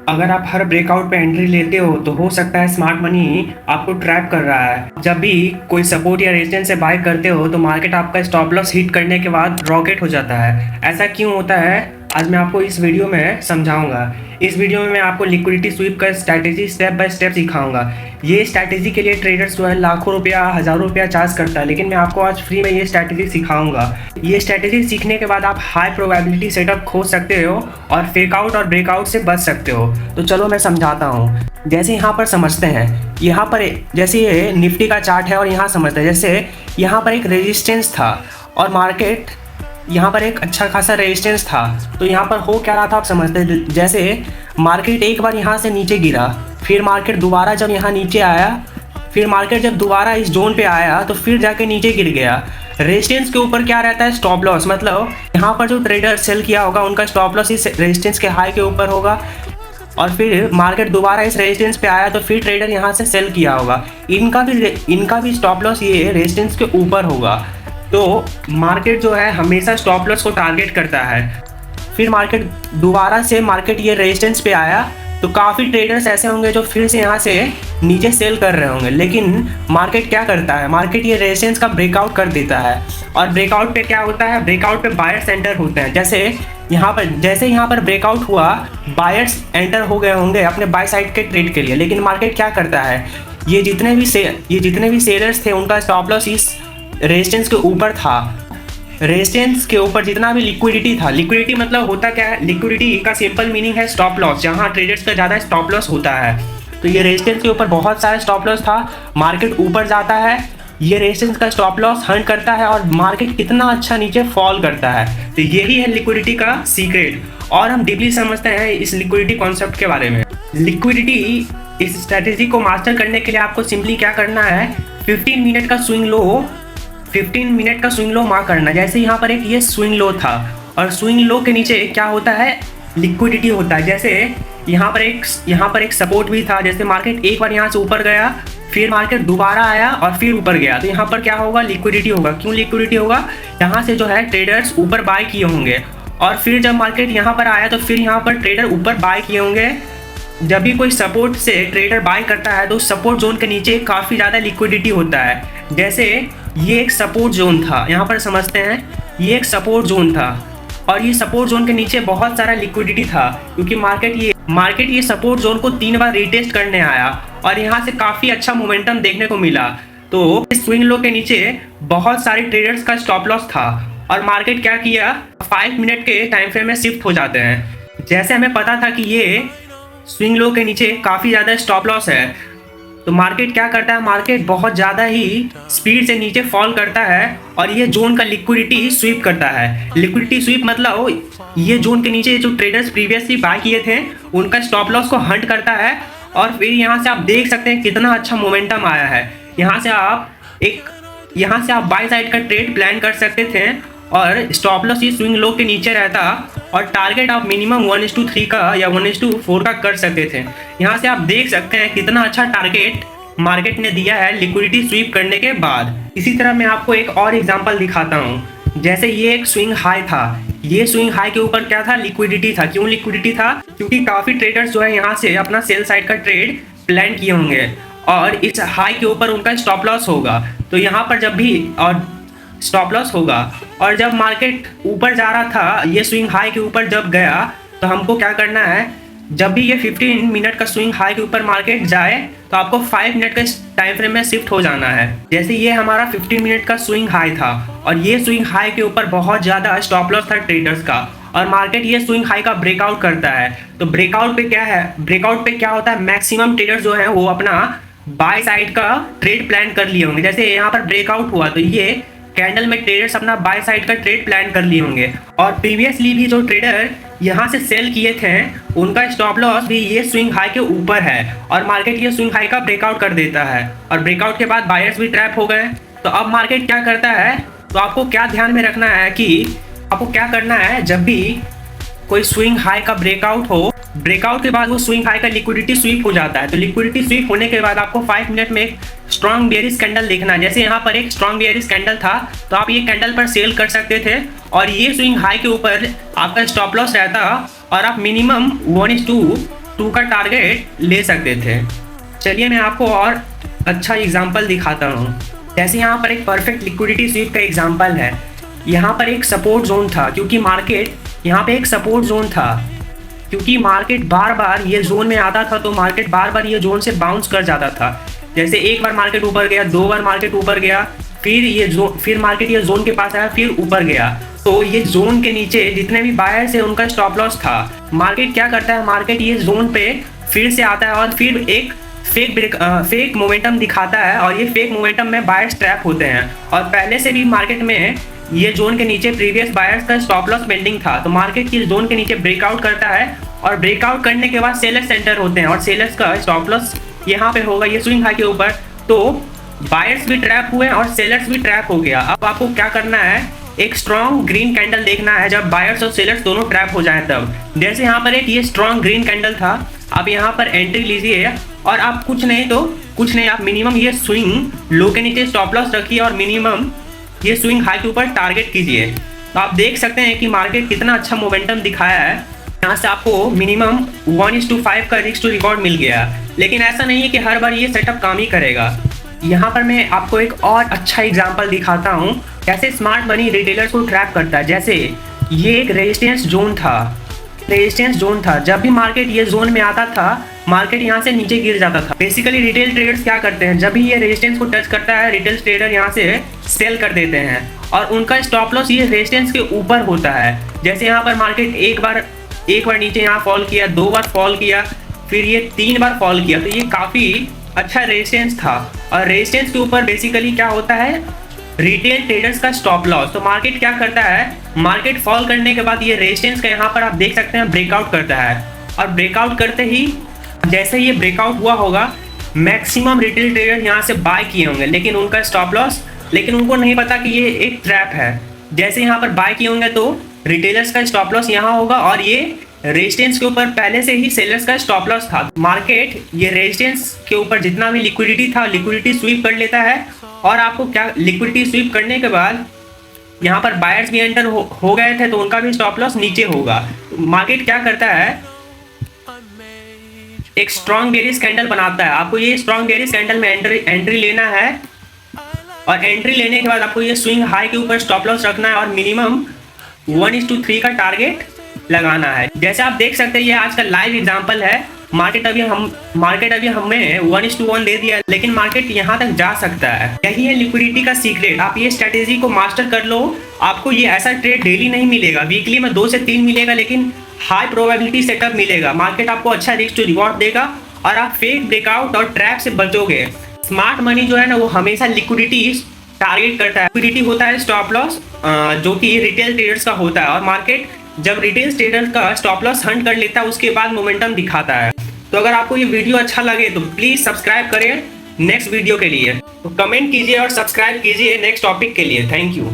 अगर आप हर ब्रेकआउट पे एंट्री लेते हो तो हो सकता है स्मार्ट मनी आपको ट्रैप कर रहा है। जब भी कोई सपोर्ट या रेजिस्टेंस से बाय करते हो तो मार्केट आपका स्टॉप लॉस हिट करने के बाद रॉकेट हो जाता है। ऐसा क्यों होता है आज मैं आपको इस वीडियो में समझाऊंगा। इस वीडियो में मैं आपको लिक्विडिटी स्वीप का स्ट्रैटेजी स्टेप बाय स्टेप सिखाऊंगा। ये स्ट्रैटेजी के लिए ट्रेडर्स जो है लाखों रुपया हज़ारों रुपया चार्ज करता है, लेकिन मैं आपको आज फ्री में ये स्ट्रैटेजी सिखाऊंगा। ये स्ट्रैटेजी सीखने के बाद आप हाई प्रोबेबिलिटी सेटअप खोज सकते हो और फेकआउट और ब्रेकआउट से बच सकते हो। तो चलो मैं समझाता हूँ। जैसे यहाँ पर समझते हैं, यहाँ पर जैसे ये निफ्टी का चार्ट है और यहाँ समझते हैं जैसे यहाँ पर एक रेजिस्टेंस था और मार्केट यहाँ पर एक अच्छा खासा रेजिस्टेंस था। तो यहाँ पर हो क्या रहा था आप समझते हैं। जैसे मार्केट एक बार यहाँ से नीचे गिरा, फिर मार्केट दोबारा जब यहाँ नीचे आया, फिर मार्केट जब दोबारा इस जोन पे आया तो फिर जाके नीचे गिर गया। रेजिस्टेंस के ऊपर क्या रहता है, स्टॉप लॉस। मतलब यहाँ पर जो ट्रेडर सेल किया होगा उनका स्टॉप लॉस इस रेजिस्टेंस के हाई के ऊपर होगा और फिर मार्केट दोबारा इस रेजिस्टेंस पे आया तो फिर ट्रेडर यहाँ से सेल किया होगा। इनका भी स्टॉप लॉस ये रेजिस्टेंस के ऊपर होगा। तो मार्केट जो है हमेशा स्टॉप लॉस को टारगेट करता है। फिर मार्केट दोबारा से ये रेजिस्टेंस पे आया तो काफ़ी ट्रेडर्स ऐसे होंगे जो फिर से यहाँ से नीचे सेल कर रहे होंगे, लेकिन मार्केट क्या करता है, मार्केट ये रेजिस्टेंस का ब्रेकआउट कर देता है। और ब्रेकआउट पे क्या होता है, ब्रेकआउट पे बायर्स एंटर होते हैं। जैसे यहाँ पर ब्रेकआउट हुआ, बायर्स एंटर हो गए होंगे अपने बाय साइड के ट्रेड के लिए, लेकिन मार्केट क्या करता है, ये जितने भी सेलर्स थे उनका स्टॉप लॉस इस रेजिस्टेंस के ऊपर था। रेजिस्टेंस के ऊपर जितना भी लिक्विडिटी था, लिक्विडिटी मतलब होता क्या है, लिक्विडिटी का सिंपल मीनिंग है स्टॉप लॉस, जहाँ ट्रेडर्स का ज़्यादा स्टॉप लॉस होता है। तो ये रेजिस्टेंस के ऊपर बहुत सारा स्टॉप लॉस था। मार्केट ऊपर जाता है, ये रेजिस्टेंस का स्टॉप लॉस हंट करता है और मार्केट कितना अच्छा नीचे फॉल करता है। तो यही है लिक्विडिटी का सीक्रेट। और हम डीपली समझते हैं इस लिक्विडिटी कॉन्सेप्ट के बारे में। लिक्विडिटी इस स्ट्रैटेजी को मास्टर करने के लिए आपको सिंपली क्या करना है, 15 मिनट का स्विंग लो मार्क करना। जैसे यहाँ पर एक ये स्विंग लो था और स्विंग लो के नीचे क्या होता है, लिक्विडिटी होता है। जैसे यहाँ पर एक सपोर्ट भी था। जैसे मार्केट एक बार यहाँ से ऊपर गया, फिर मार्केट दोबारा आया और फिर ऊपर गया, तो यहाँ पर क्या होगा, लिक्विडिटी होगा। क्यों लिक्विडिटी होगा, यहाँ से जो है ट्रेडर्स ऊपर बाय किए होंगे और फिर जब मार्केट यहाँ पर आया तो फिर यहाँ पर ट्रेडर ऊपर बाय किए होंगे। जब भी कोई सपोर्ट से ट्रेडर बाय करता है तो सपोर्ट जोन के नीचे काफ़ी ज़्यादा लिक्विडिटी होता है। जैसे ये एक सपोर्ट जोन था, यहाँ पर समझते हैं, ये एक सपोर्ट जोन था और ये सपोर्ट जोन के नीचे बहुत सारा लिक्विडिटी था, क्योंकि मार्केट ये सपोर्ट जोन को 3 बार रीटेस्ट करने आया और यहाँ से काफ़ी अच्छा मोमेंटम देखने को मिला। तो इस स्विंग लो के नीचे बहुत सारे ट्रेडर्स का स्टॉप लॉस था और मार्केट क्या किया, 5 मिनट के टाइम फ्रेम में शिफ्ट हो जाते हैं। जैसे हमें पता था कि ये स्विंग लो के नीचे काफ़ी ज़्यादा स्टॉप लॉस है, तो मार्केट क्या करता है, मार्केट बहुत ज़्यादा ही स्पीड से नीचे फॉल करता है और ये जोन का लिक्विडिटी स्वीप करता है। लिक्विडिटी स्वीप मतलब ये जोन के नीचे जो ट्रेडर्स प्रीवियसली बाय किए थे उनका स्टॉप लॉस को हंट करता है और फिर यहाँ से आप देख सकते हैं कितना अच्छा मोमेंटम आया है। यहाँ से आप बाय साइड का ट्रेड प्लान कर सकते थे और स्टॉप लॉस ये स्विंग लो के नीचे रहता और टारगेट आप मिनिमम 1:3 का या 1:4 का कर सकते थे। यहाँ से आप देख सकते हैं कितना अच्छा टारगेट मार्केट ने दिया है लिक्विडिटी स्वीप करने के बाद। इसी तरह मैं आपको एक और एग्जांपल दिखाता हूँ। जैसे ये एक स्विंग हाई था, ये स्विंग हाई के ऊपर क्या था, लिक्विडिटी था। क्यों लिक्विडिटी था, क्योंकि काफ़ी ट्रेडर्स जो है यहाँ से अपना सेल साइड का ट्रेड प्लान किए होंगे और इस हाई के ऊपर उनका स्टॉप लॉस होगा। तो यहाँ पर जब भी और स्टॉप लॉस होगा और जब मार्केट ऊपर जा रहा था, ये स्विंग हाई के ऊपर जब गया तो हमको क्या करना है, जब भी ये 15 मिनट का स्विंग हाई के ऊपर मार्केट जाए तो आपको 5 मिनट के टाइम फ्रेम में शिफ्ट हो जाना है। जैसे ये हमारा 15 मिनट का स्विंग हाई था और ये स्विंग हाई के ऊपर बहुत ज़्यादा स्टॉप लॉस था ट्रेडर्स का और मार्केट ये स्विंग हाई का ब्रेकआउट करता है। तो ब्रेकआउट पे क्या होता है, मैक्सिमम ट्रेडर्स जो हैं वो अपना बाय साइड का ट्रेड प्लान कर लिए होंगे। जैसे यहाँ पर ब्रेकआउट हुआ तो ये कैंडल में ट्रेडर्स अपना बाय साइड का ट्रेड प्लान कर लिए होंगे और प्रीवियसली भी जो ट्रेडर यहाँ से सेल किए थे उनका स्टॉप लॉस भी ये स्विंग हाई के ऊपर है और मार्केट ये स्विंग हाई का ब्रेकआउट कर देता है और ब्रेकआउट के बाद बायर्स भी ट्रैप हो गए। तो अब मार्केट क्या करता है, तो आपको क्या ध्यान में रखना है कि आपको क्या करना है, जब भी कोई स्विंग हाई का ब्रेकआउट हो, ब्रेकआउट के बाद वो स्विंग हाई का लिक्विडिटी स्वीप हो जाता है। तो लिक्विडिटी स्वीप होने के बाद आपको 5 मिनट में एक स्ट्रॉन्ग बेयरिश कैंडल देखना है। जैसे यहाँ पर एक स्ट्रॉन्ग बेयरिश कैंडल था तो आप ये कैंडल पर सेल कर सकते थे और ये स्विंग हाई के ऊपर आपका स्टॉप लॉस रहता और आप मिनिमम 1:2 2 का टारगेट ले सकते थे। चलिए मैं आपको और अच्छा एग्जांपल दिखाता हूँ। जैसे यहाँ पर एक परफेक्ट लिक्विडिटी स्वीप का एग्जांपल है। यहाँ पर एक सपोर्ट जोन था, क्योंकि मार्केट यहाँ पे एक सपोर्ट जोन था, क्योंकि मार्केट बार बार ये जोन में आता था, तो मार्केट बार बार ये जोन से बाउंस कर जाता था। जैसे एक बार मार्केट ऊपर गया, 2 बार मार्केट ऊपर गया, फिर मार्केट ये जोन के पास आया, फिर ऊपर गया। तो ये जोन के नीचे जितने भी बायर्स है उनका स्टॉप लॉस था। मार्केट क्या करता है, मार्केट ये जोन पे फिर से आता है और फिर एक फेक मोमेंटम दिखाता है, और ये फेक मोमेंटम में बायर्स ट्रैप होते हैं। और पहले से भी मार्केट में ये जोन के नीचे प्रीवियस बायर्स का स्टॉप लॉस पेंडिंग था, तो मार्केट इस जोन के नीचे ब्रेकआउट करता है, और ब्रेकआउट करने के बाद सेलर्स एंटर होते हैं, और सेलर्स का स्टॉप लॉस यहाँ पे होगा ये स्विंग हाई के ऊपर। तो बायर्स भी ट्रैप हुए और सेलर्स भी ट्रैप हो गया। अब आपको क्या करना है, एक स्ट्रॉन्ग ग्रीन कैंडल देखना है जब बायर्स और सेलर्स दोनों ट्रैप हो जाए तब। जैसे यहाँ पर एक ये स्ट्रॉन्ग ग्रीन कैंडल था, आप यहाँ पर एंट्री लीजिए, और आप कुछ नहीं आप मिनिमम ये स्विंग लो के नीचे स्टॉप लॉस रखिए और मिनिमम ये स्विंग हाई के ऊपर टारगेट कीजिए। तो आप देख सकते हैं कि मार्केट कितना अच्छा मोमेंटम दिखाया है। यहाँ से आपको मिनिमम 1:5 का रिस्क टू रिकॉर्ड मिल गया। लेकिन ऐसा नहीं है कि हर बार ये सेटअप काम ही करेगा। यहाँ पर मैं आपको एक और अच्छा एग्जांपल दिखाता हूँ कैसे स्मार्ट मनी रिटेलर्स को ट्रैप करता है। जैसे ये एक रेजिस्टेंस जोन था, जब भी मार्केट ये जोन में आता था, मार्केट यहाँ से नीचे गिर जाता था। बेसिकली रिटेल ट्रेडर्स क्या करते हैं, जब भी ये रेजिस्टेंस को टच करता है, रिटेल ट्रेडर यहाँ से सेल कर देते हैं, और उनका स्टॉप लॉस ये रेजिस्टेंस के ऊपर होता है। जैसे यहाँ पर मार्केट एक बार नीचे यहाँ फॉल किया, 2 बार फॉल किया, फिर ये 3 बार फॉल किया, तो ये काफ़ी अच्छा रेजिस्टेंस था। और रेजिस्टेंस के ऊपर बेसिकली क्या होता है, रिटेल ट्रेडर्स का स्टॉप लॉस। तो मार्केट क्या करता है, मार्केट फॉल करने के बाद ये रेजिस्टेंस का यहाँ पर आप देख सकते हैं ब्रेकआउट करता है, और ब्रेकआउट करते ही जैसे ये ब्रेकआउट हुआ होगा, मैक्सिमम रिटेल ट्रेडर यहाँ से बाय किए होंगे, लेकिन उनका स्टॉप लॉस, लेकिन उनको नहीं पता कि ये एक ट्रैप है। जैसे यहाँ पर बाय किए होंगे तो रिटेलर्स का स्टॉप लॉस यहाँ होगा, और ये रेजिस्टेंस के ऊपर पहले से ही सेलर्स का स्टॉप लॉस था। मार्केट ये रेजिस्टेंस के ऊपर जितना भी लिक्विडिटी था, लिक्विडिटी स्वीप कर लेता है, और आपको क्या, लिक्विडिटी स्वीप करने के बाद यहाँ पर बायर्स भी एंटर हो गए थे, तो उनका भी स्टॉप लॉस नीचे होगा। मार्केट क्या करता है, एक स्ट्रॉन्ग बेरिश कैंडल बनाता है। आपको ये स्ट्रॉन्ग बेरिश कैंडल में एंट्री लेना है, और एंट्री लेने के बाद आपको ये स्विंग हाई के ऊपर स्टॉप लॉस रखना है, और मिनिमम 1:3 का टारगेट लगाना है। जैसे आप देख सकते हैं ये आज का लाइव एग्जांपल है। मार्केट अभी हमें 1:1 दे दिया, लेकिन मार्केट यहाँ तक जा सकता है। यही है लिक्विडिटी का सीक्रेट। आप ये स्ट्रेटेजी को मास्टर कर लो, आपको ये ऐसा ट्रेड डेली नहीं मिलेगा, वीकली में 2 से 3 मिलेगा, लेकिन हाई प्रोबेबिलिटी सेटअप मिलेगा। मार्केट आपको अच्छा रिस्क टू रिवॉर्ड देगा, और आप फेक ब्रेकआउट और ट्रैप से बचोगे। स्मार्ट मनी जो है ना, वो हमेशा लिक्विडिटी टारगेट करता है। लिक्विडिटी होता है स्टॉप लॉस, जो कि रिटेल ट्रेडर्स का होता है, और मार्केट जब रिटेल ट्रेडर का स्टॉप लॉस हंट कर लेता है, उसके बाद मोमेंटम दिखाता है। तो अगर आपको ये वीडियो अच्छा लगे तो प्लीज़ सब्सक्राइब करें नेक्स्ट वीडियो के लिए। तो कमेंट कीजिए और सब्सक्राइब कीजिए नेक्स्ट टॉपिक के लिए। Thank you.